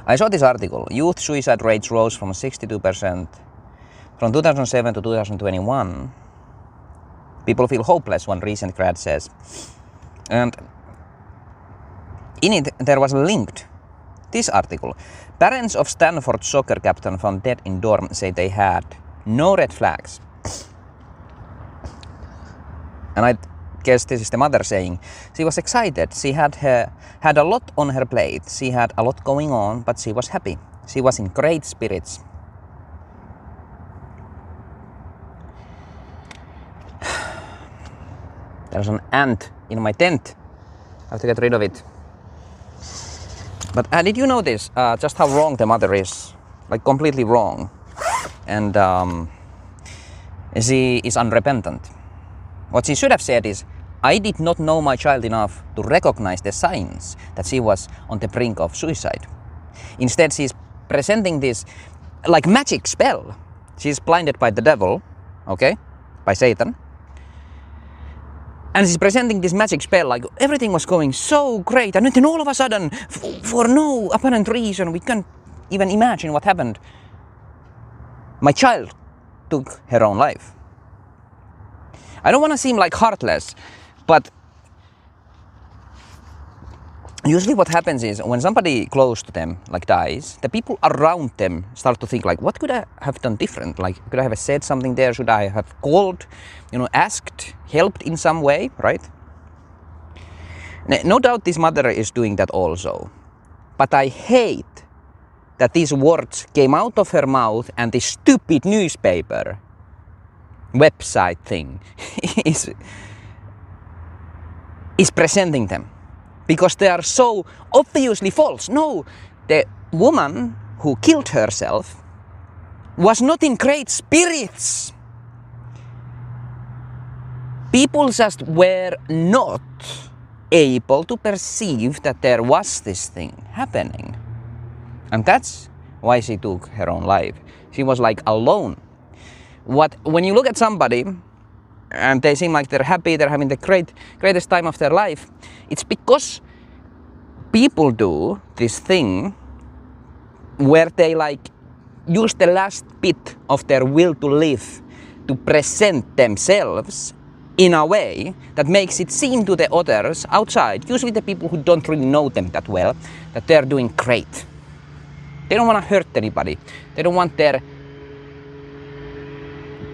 I saw this article. Youth suicide rates rose from 62% from 2007 to 2021. People feel hopeless, one recent grad says. And in it, there was linked this article. Parents of Stanford soccer captain found dead in dorm say they had no red flags. And I guess this is the mother saying she was excited. She had a lot on her plate. She had a lot going on, but she was happy. She was in great spirits. There's an ant in my tent. I have to get rid of it. But did you notice just how wrong the mother is? Like completely wrong. And she is unrepentant. What she should have said is, I did not know my child enough to recognize the signs that she was on the brink of suicide. Instead, she's presenting this like magic spell. She's blinded by the devil, okay, by Satan. And she's presenting this magic spell like everything was going so great, and then all of a sudden, for no apparent reason, we can't even imagine what happened. My child took her own life. I don't want to seem like heartless, but usually what happens is when somebody close to them like dies, the people around them start to think like, what could I have done different? Like, could I have said something there? Should I have called, asked, helped in some way, right? No doubt this mother is doing that also. But I hate that these words came out of her mouth and this stupid newspaper website thing is presenting them. Because they are so obviously false. No, the woman who killed herself was not in great spirits. People just were not able to perceive that there was this thing happening. And that's why she took her own life. She was like alone. When you look at somebody and they seem like they're happy, they're having the greatest time of their life, it's because people do this thing where they like use the last bit of their will to live to present themselves in a way that makes it seem to the others outside, usually the people who don't really know them that well, that they're doing great. They don't want to hurt anybody. They don't want their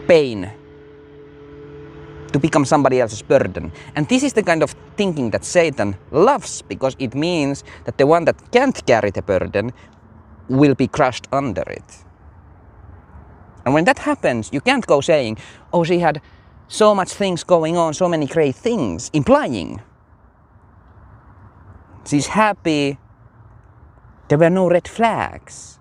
pain to become somebody else's burden. And this is the kind of thinking that Satan loves, because it means that the one that can't carry the burden will be crushed under it. And when that happens, you can't go saying, oh, she had so much things going on, so many great things, implying she's happy, there were no red flags.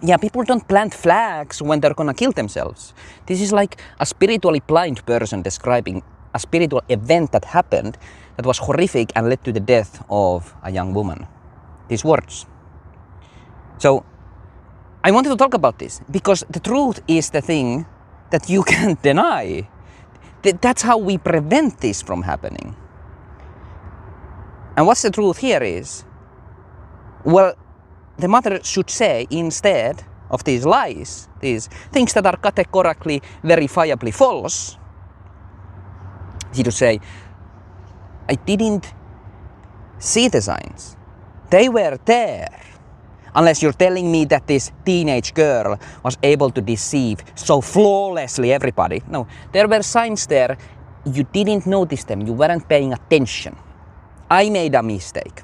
Yeah, people don't plant flags when they're gonna kill themselves. This is like a spiritually blind person describing a spiritual event that happened that was horrific and led to the death of a young woman. These words. So, I wanted to talk about this because the truth is the thing that you can't deny. That's how we prevent this from happening. And what's the truth here is, well, the mother should say, instead of these lies, these things that are categorically, verifiably false, she should say, I didn't see the signs. They were there. Unless you're telling me that this teenage girl was able to deceive so flawlessly everybody. No, there were signs there. You didn't notice them. You weren't paying attention. I made a mistake.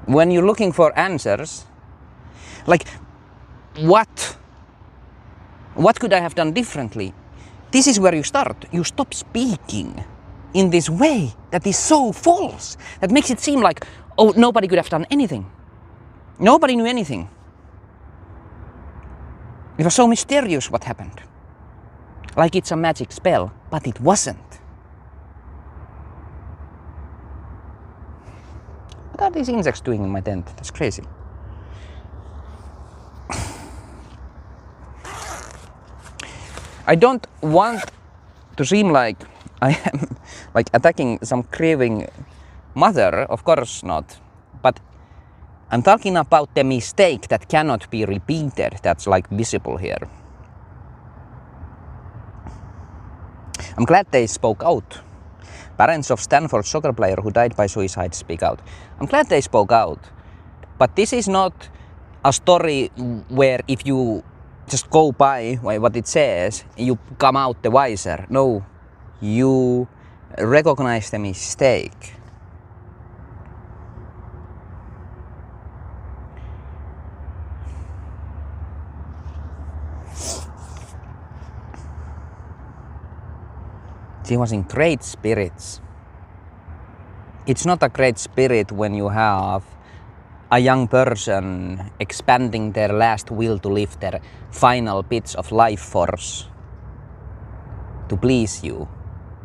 When you're looking for answers, like, what could I have done differently? This is where you start. You stop speaking in this way that is so false, that makes it seem like, oh, nobody could have done anything. Nobody knew anything. It was so mysterious what happened. Like it's a magic spell, but it wasn't. What are these insects doing in my tent? That's crazy. I don't want to seem like I am like attacking some grieving mother, of course not. But I'm talking about the mistake that cannot be repeated, that's like visible here. I'm glad they spoke out. Parents of Stanford soccer player who died by suicide speak out. I'm glad they spoke out. But this is not a story where if you just go by what it says, you come out the wiser. No, you recognize the mistake. She was in great spirits. It's not a great spirit when you have a young person expanding their last will to live their final bits of life force to please you,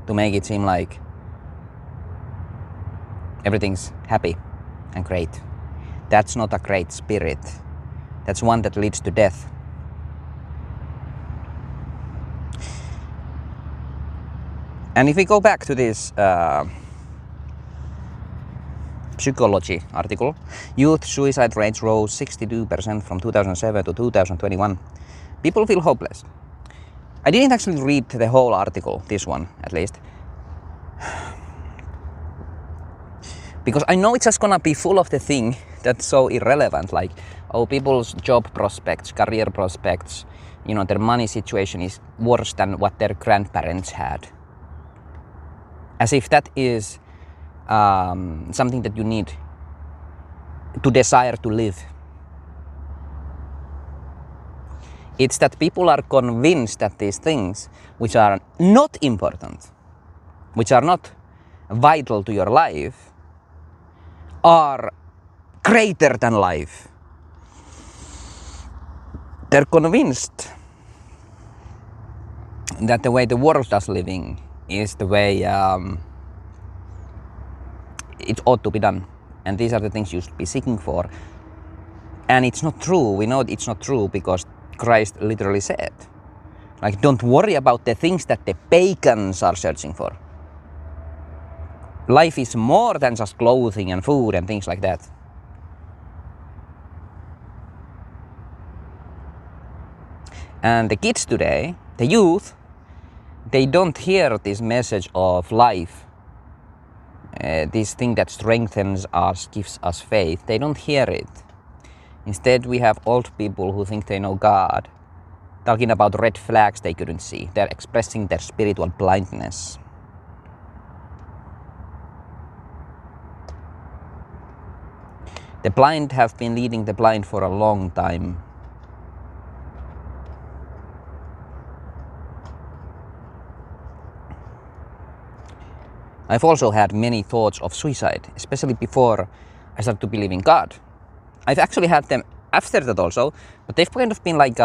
to make it seem like everything's happy and great. That's not a great spirit. That's one that leads to death. And if we go back to this psychology article, youth suicide rates rose 62% from 2007 to 2021. People feel hopeless. I didn't actually read the whole article, this one at least, because I know it's just gonna be full of the thing that's so irrelevant, like, oh, people's job prospects, career prospects, you know, their money situation is worse than what their grandparents had. As if that is something that you need to desire to live. It's that people are convinced that these things, which are not important, which are not vital to your life, are greater than life. They're convinced that the way the world does living is the way it ought to be done. And these are the things you should be seeking for. And it's not true. We know it's not true because Christ literally said, like, don't worry about the things that the pagans are searching for. Life is more than just clothing and food and things like that. And the kids today, the youth, they don't hear this message of life, this thing that strengthens us, gives us faith. They don't hear it. Instead, we have old people who think they know God, talking about red flags they couldn't see. They're expressing their spiritual blindness. The blind have been leading the blind for a long time. I've also had many thoughts of suicide, especially before I started to believe in God. I've actually had them after that also, but they've kind of been like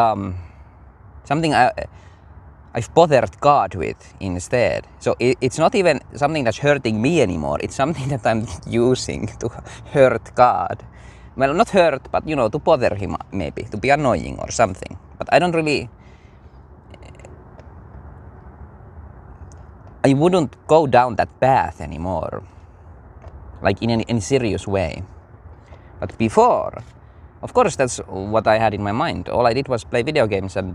something I've bothered God with instead. So it's not even something that's hurting me anymore. It's something that I'm using to hurt God. Well, not hurt, but you know, to bother him maybe, to be annoying or something. But I don't really... I wouldn't go down that path anymore, like in any serious way. But before, of course, that's what I had in my mind. All I did was play video games and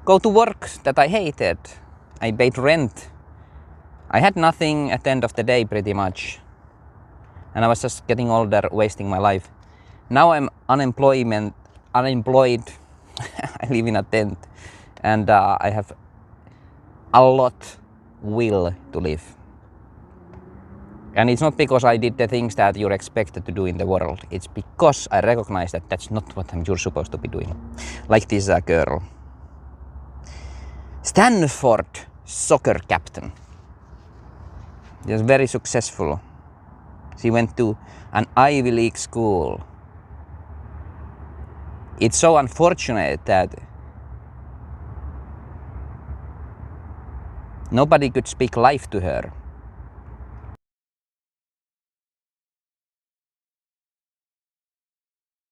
go to work that I hated. I paid rent. I had nothing at the end of the day, pretty much. And I was just getting older, wasting my life. Now I'm unemployed. I live in a tent, and I have a lot will to live. And it's not because I did the things that you're expected to do in the world. It's because I recognize that that's not what you're supposed to be doing. Like this girl. Stanford soccer captain. She was very successful. She went to an Ivy League school. It's so unfortunate that nobody could speak life to her.